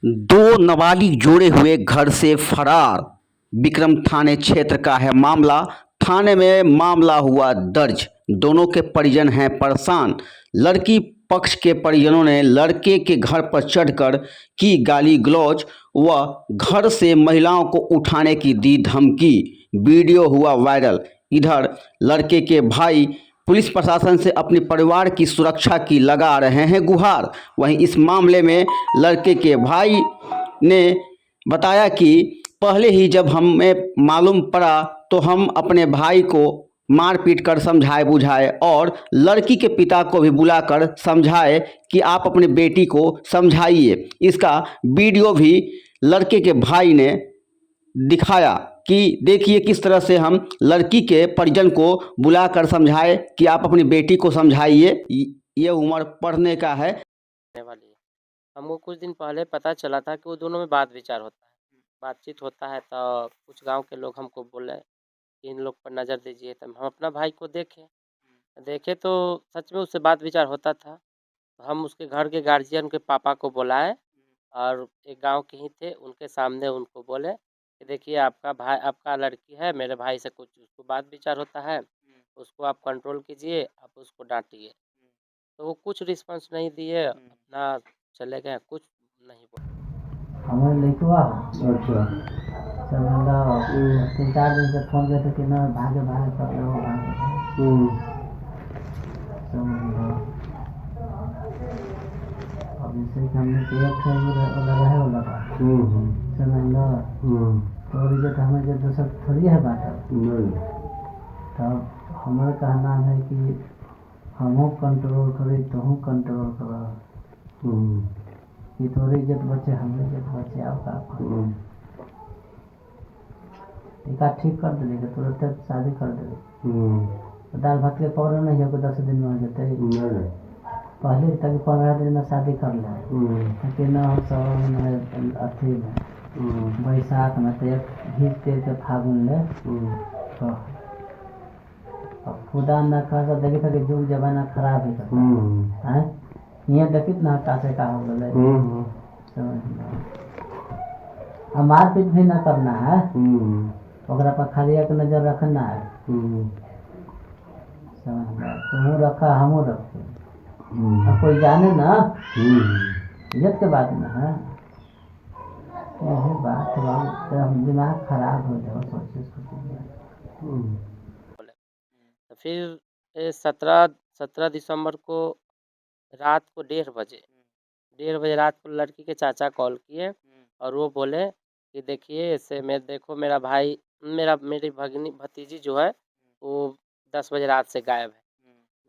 दो नाबालिग जोड़े हुए घर से फरार। विक्रम थाने क्षेत्र का है मामला। थाने में मामला हुआ दर्ज। दोनों के परिजन हैं परेशान। लड़की पक्ष के परिजनों ने लड़के के घर पर चढ़कर की गाली गलौज व घर से महिलाओं को उठाने की दी धमकी। वीडियो हुआ वायरल। इधर लड़के के भाई पुलिस प्रशासन से अपने परिवार की सुरक्षा की लगा रहे हैं गुहार। वहीं इस मामले में लड़के के भाई ने बताया कि पहले ही जब हमें मालूम पड़ा तो हम अपने भाई को मार पीट कर समझाए बुझाए और लड़की के पिता को भी बुलाकर समझाए कि आप अपनी बेटी को समझाइए। इसका वीडियो भी लड़के के भाई ने दिखाया कि देखिए किस तरह से हम लड़की के परिजन को बुलाकर समझाए कि आप अपनी बेटी को समझाइए, ये उम्र पढ़ने का है। होने वाली है। हमको कुछ दिन पहले पता चला था कि वो दोनों में बात विचार होता है, बातचीत होता है। तो कुछ गांव के लोग हमको बोले कि इन लोग पर नज़र दीजिए। तब हम अपना भाई को देखे तो सच में उससे बात विचार होता था। हम उसके घर के गार्जियन के पापा को बुलाए और एक गांव के ही थे, उनके सामने उनको बोले कि देखिए आपका भाई, आपका लड़की है, मेरे भाई से कुछ उसको बात विचार होता है, उसको आप कंट्रोल कीजिए, आप उसको डांटिए। तो वो कुछ रिस्पॉन्स नहीं दिए, अपना चले गए, कुछ नहीं बोले। हमारे लड़कवा अच्छा। सब मतलब 3-4 दिन से फोन करते कि ना भागे भागे कर लो भागे सब मतलब अब जैसे कि हमने एक है वो लगा है वो लगा समझ लो तो रिजल्ट हमें जो दूसरा थोड़ी है बात तब हमारा कहना है कि हमो कंट्रोल करें तो हम कंट्रोल करो कि थोड़ी इज्जत बचे हमें इज्जत बचे आपका टीका ठीक कर देगा तुरंत शादी कर देगा। दाल भात के पौर नहीं है 10 दिन में हो जाते पहले तक 15 दिन में शादी कर ले ताकि न हो सब अथी में बैसाख में तो एक घीच तेल के फागुन ले तो खुदा न कर देखी था कि जुग जमाना खराब ही करता है यहाँ देखी ना कैसे का हो गए समझ लो अब मारपीट भी न करना है ओकरा पर खाली एक नजर रखना है समझ लो तुम रखा हमू रखे अब कोई जाने ना इज्जत के बात में है यही बात दिमाग खराब हो जाओ सोचे बोले तो फिर 17 दिसंबर को रात को 1:30 बजे रात को लड़की के चाचा कॉल किए और वो बोले कि देखिए इससे मैं देखो मेरा भाई, मेरी भगनी भतीजी जो है वो 10 बजे रात से गायब है।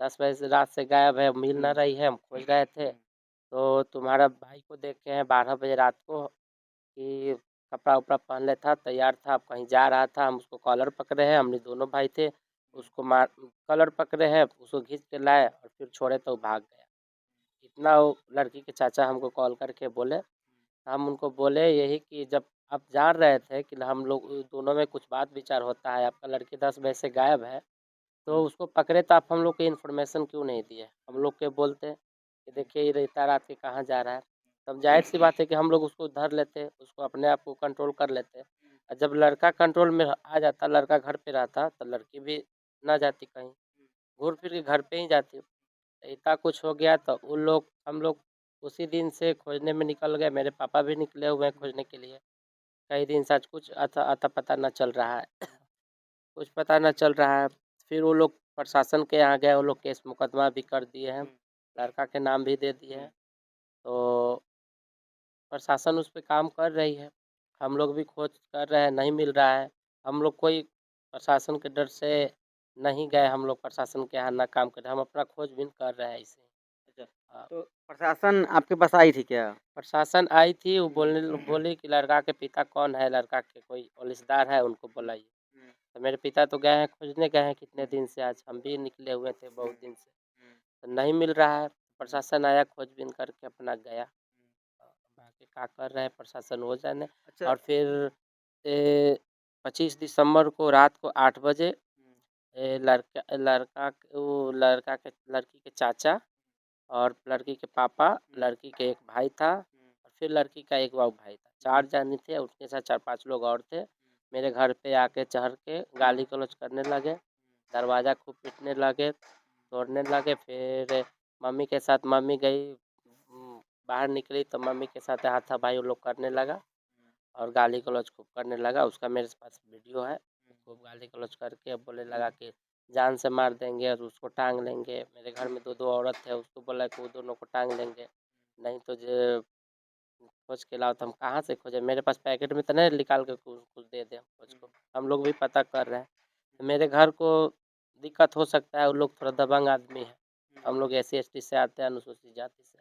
10 बजे से रात से गायब है, मिल ना रही है, हम खोज रहे थे। तो तुम्हारा भाई को देखे हैं 12 बजे रात को कि कपड़ा उपड़ा पहन ले था, तैयार था, अब कहीं जा रहा था। हम उसको कॉलर पकड़े हैं, हमने दोनों भाई थे, उसको मार कॉलर पकड़े हैं, उसको खींच के लाए और फिर छोड़े तो भाग गया। इतना वो लड़की के चाचा हमको कॉल करके बोले। हम उनको बोले यही कि जब आप जान रहे थे कि हम लोग दोनों में कुछ बात विचार होता है, आपका लड़की 10 बजे से गायब है, तो उसको पकड़े तो आप हम लोग को इन्फॉर्मेशन क्यों नहीं दिए? हम लोग के बोलते कि देखिए ये इतना रात के कहाँ जा रहा है, तब जाहिर सी बात है कि हम लोग उसको धर लेते, उसको अपने आप को कंट्रोल कर लेते। और जब लड़का कंट्रोल में आ जाता, लड़का घर पे रहता, तो लड़की भी ना जाती कहीं, घूर फिर के घर पे ही जाती। इतना कुछ हो गया तो उन लोग हम लोग उसी दिन से खोजने में निकल गए। मेरे पापा भी निकले हुए हैं खोजने के लिए। कई दिन से आज कुछ अता अता पता न चल रहा है कुछ पता न चल रहा है। फिर वो लोग प्रशासन के यहाँ गए, वो लोग केस मुकदमा भी कर दिए हैं, लड़का के नाम भी दे दिए हैं। तो प्रशासन उस पे काम कर रही है, हम लोग भी खोज कर रहे हैं, नहीं मिल रहा है। हम लोग कोई प्रशासन के डर से नहीं गए, हम लोग प्रशासन के यहाँ ना काम कर रहे, हम अपना खोजबीन कर रहे हैं इसे। हाँ। तो प्रशासन आपके पास आई थी क्या? प्रशासन आई थी, वो बोली कि लड़का के पिता कौन है, लड़का के कोई वालिसदार है, उनको बुलाइए। तो मेरे पिता तो गए हैं, खोजने गए हैं कितने दिन से, आज हम भी निकले हुए थे बहुत दिन से, तो नहीं मिल रहा है। प्रशासन आया, खोजबीन करके अपना गया। बाकी क्या कर रहे हैं प्रशासन वो जाने। अच्छा। और फिर 25 दिसंबर को रात को 8 बजे लड़का लड़का वो लड़की के चाचा और लड़की के पापा, लड़की के एक भाई था और फिर लड़की का एक और भाई था, 4 जने थे, उसके साथ 4-5 लोग और थे। मेरे घर पे आके चढ़ के गाली गलौज करने लगे, दरवाज़ा खूब पीटने लगे, तोड़ने लगे। फिर मम्मी के साथ मम्मी गई, बाहर निकली तो मम्मी के साथ हाथापाई वो लोग करने लगा और गाली गलौज खूब करने लगा। उसका मेरे पास वीडियो है, खूब गाली गलौज करके बोलने लगा कि जान से मार देंगे और उसको टांग लेंगे। मेरे घर में 2 औरत है, उसको बोला कि वो दोनों को टांग लेंगे, नहीं तो जो खोज के लाओ। तो हम कहाँ से खोजे, मेरे पास पैकेट में तो नहीं निकाल के कुछ दे दे खोज को। हम लोग भी पता कर रहे हैं, तो मेरे घर को दिक्कत हो सकता है। वो लोग थोड़ा दबंग आदमी है, हम लोग SC ST से आते हैं, अनुसूचित जाति से।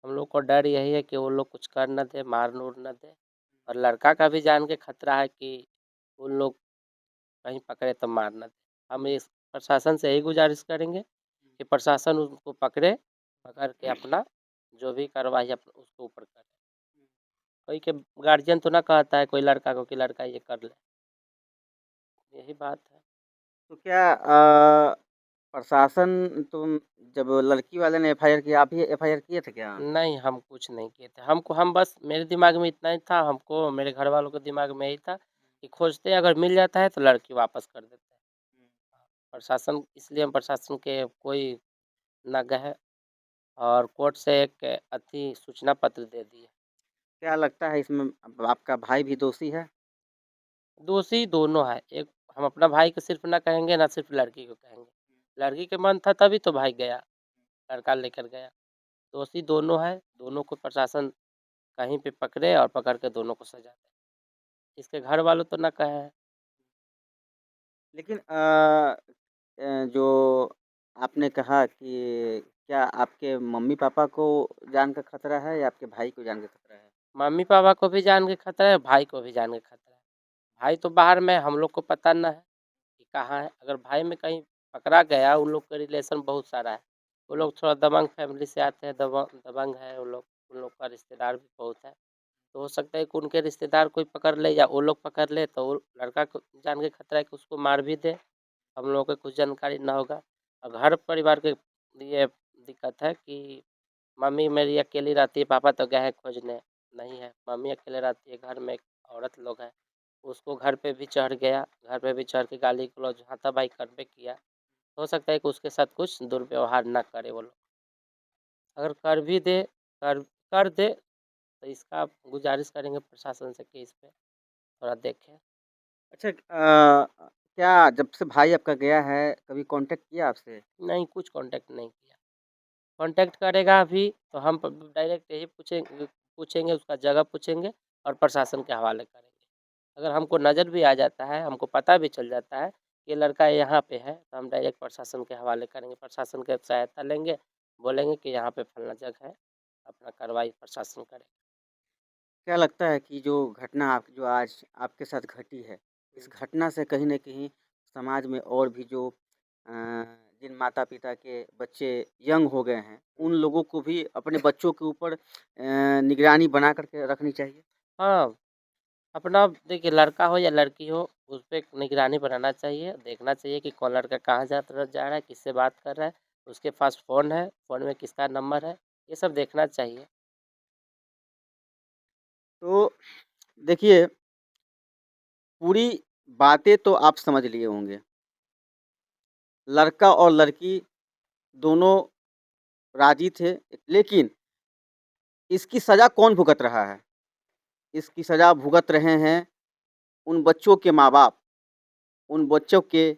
हम लोग को डर यही है कि वो लोग कुछ कर न दे, मार नूर न दे। और लड़का का भी जान के खतरा है कि उन लोग कहीं पकड़े तो मार न दे। हम इस प्रशासन से यही गुजारिश करेंगे कि प्रशासन उनको पकड़े, पकड़ के अपना जो भी कार्रवाई है उसको ऊपर करे। कोई के गार्जियन तो ना कहता है कोई लड़का को कि लड़का ये कर ले, यही बात है। तो क्या प्रशासन तुम जब लड़की वाले ने एफआईआर किया, आप भी एफआईआर किए थे क्या? नहीं, हम कुछ नहीं किए थे। हम बस मेरे दिमाग में इतना ही था, हमको मेरे घर वालों के दिमाग में यही था कि खोजते अगर मिल जाता है तो लड़की वापस कर देते हैं। प्रशासन, इसलिए हम प्रशासन के कोई ना गए और कोर्ट से एक अति सूचना पत्र दे दिए। क्या लगता है इसमें आपका भाई भी दोषी है? दोषी दोनों है, एक हम अपना भाई को सिर्फ ना कहेंगे, ना सिर्फ लड़की को कहेंगे। लड़की के मन था तभी तो भाई गया, लड़का लेकर गया। दोषी दोनों है, दोनों को प्रशासन कहीं पे पकड़े और पकड़ के दोनों को सजा दे। इसके घर वालों तो ना कहे हैं। लेकिन जो आपने कहा कि क्या आपके मम्मी-पापा को जान का खतरा है या आपके भाई को जान का खतरा है? मम्मी पापा को भी जान के खतरा है, भाई को भी जान के खतरा है। भाई तो बाहर में है, हम लोग को पता ना है कि कहाँ है। अगर भाई में कहीं पकड़ा गया, उन लोग का रिलेशन बहुत सारा है। वो लोग थोड़ा दबंग फैमिली से आते हैं, दबंग है वो लोग, उन लोग का रिश्तेदार भी बहुत है। तो हो सकता है कि उनके रिश्तेदार कोई पकड़ ले या वो लोग पकड़ ले, तो वो लड़का को जान के खतरा है कि उसको मार भी दे, हम लोगों को कुछ जानकारी ना होगा। और घर परिवार के लिए दिक्कत है कि मम्मी मेरी अकेली रहती है, पापा तो गए हैं खोजने, नहीं है। मम्मी अकेले रहती है, घर में एक औरत लोग है, उसको घर पे भी चढ़ गया, घर पे भी चढ़ के गाली गलौज हाथापाई करबे किया। हो सकता है कि उसके साथ कुछ दुर्व्यवहार ना करे वो लोग। अगर कर भी दे, कर कर दे तो इसका गुजारिश करेंगे प्रशासन से कि इस पे थोड़ा देखें। अच्छा क्या जब से भाई आपका गया है, कभी कॉन्टैक्ट किया आपसे? नहीं, कुछ कांटेक्ट नहीं किया। कांटेक्ट करेगा अभी तो हम डायरेक्ट यही पूछेंगे, उसका जगह पूछेंगे और प्रशासन के हवाले करेंगे। अगर हमको नज़र भी आ जाता है, हमको पता भी चल जाता है ये लड़का यहाँ पे है, तो हम डायरेक्ट प्रशासन के हवाले करेंगे। प्रशासन की सहायता लेंगे, बोलेंगे कि यहाँ पे फलना जगह है, अपना कार्रवाई प्रशासन करे। क्या लगता है कि जो घटना आप जो आज आपके साथ घटी है, इस घटना से कहीं न कहीं समाज में और भी जो जिन माता-पिता के बच्चे यंग हो गए हैं, उन लोगों को भी अपने बच्चों के ऊपर निगरानी बना कर के रखनी चाहिए? हाँ, अपना देखिए लड़का हो या लड़की हो, उस पे एक निगरानी बनाना चाहिए, देखना चाहिए कि कौन लड़का कहाँ जा रहा है, किससे बात कर रहा है, उसके पास फ़ोन है, फ़ोन में किसका नंबर है, ये सब देखना चाहिए। तो देखिए, पूरी बातें तो आप समझ लिए होंगे। लड़का और लड़की दोनों राज़ी थे, लेकिन इसकी सज़ा कौन भुगत रहा है? इसकी सज़ा भुगत रहे हैं उन बच्चों के माँ-बाप, उन बच्चों के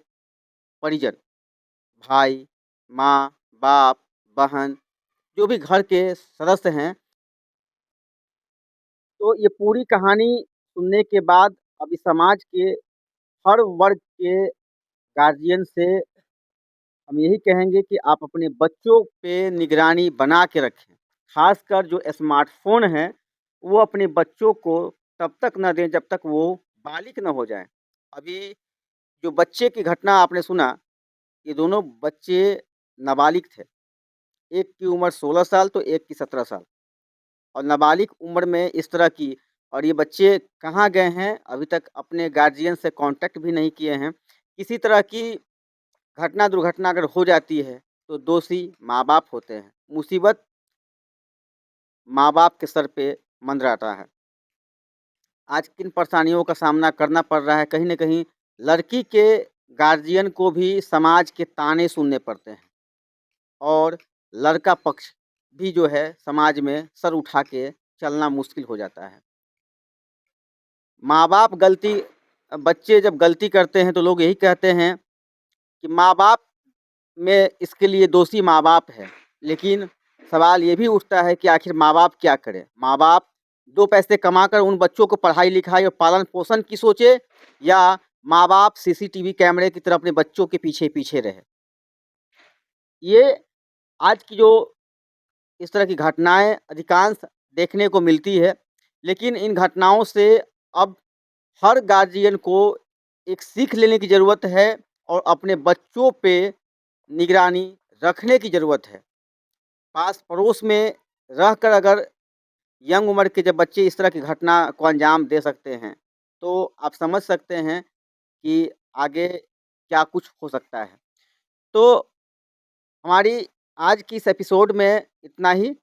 परिजन, भाई, माँ, बाप, बहन, जो भी घर के सदस्य हैं। तो ये पूरी कहानी सुनने के बाद अभी समाज के हर वर्ग के गार्जियन से हम यही कहेंगे कि आप अपने बच्चों पे निगरानी बना के रखें। ख़ासकर जो स्मार्टफ़ोन है, वो अपने बच्चों को तब तक ना दें जब तक वो बालिग ना हो जाएँ। अभी जो बच्चे की घटना आपने सुना, ये दोनों बच्चे नाबालिग थे। एक की उम्र 16 साल तो एक की 17 साल और नाबालिग उम्र में इस तरह की और ये बच्चे कहाँ गए हैं, अभी तक अपने गार्जियन से कॉन्टैक्ट भी नहीं किए हैं। किसी तरह की घटना दुर्घटना अगर हो जाती है, तो दोषी माँ-बाप होते हैं। मुसीबत माँ बाप के सर पे मंडराता है। आज किन परेशानियों का सामना करना पड़ रहा है, कहीं न कहीं लड़की के गार्जियन को भी समाज के ताने सुनने पड़ते हैं और लड़का पक्ष भी जो है समाज में सर उठा के चलना मुश्किल हो जाता है। माँ-बाप बच्चे जब गलती करते हैं तो लोग यही कहते हैं कि माँ-बाप में इसके लिए दोषी माँ-बाप है। लेकिन सवाल ये भी उठता है कि आखिर माँ-बाप क्या करें? माँ-बाप 2 पैसे कमाकर उन बच्चों को पढ़ाई-लिखाई और पालन-पोषण की सोचे या माँ-बाप सीसीटीवी कैमरे की तरह अपने बच्चों के पीछे-पीछे रहे। ये आज की जो इस तरह की घटनाएँ अधिकांश देखने को मिलती है, लेकिन इन घटनाओं से अब हर गार्जियन को एक सीख लेने की ज़रूरत है और अपने बच्चों पे निगरानी रखने की ज़रूरत है। पास-पड़ोस में रहकर अगर यंग उम्र के जब बच्चे इस तरह की घटना को अंजाम दे सकते हैं, तो आप समझ सकते हैं कि आगे क्या कुछ हो सकता है। तो हमारी आज की इस एपिसोड में इतना ही।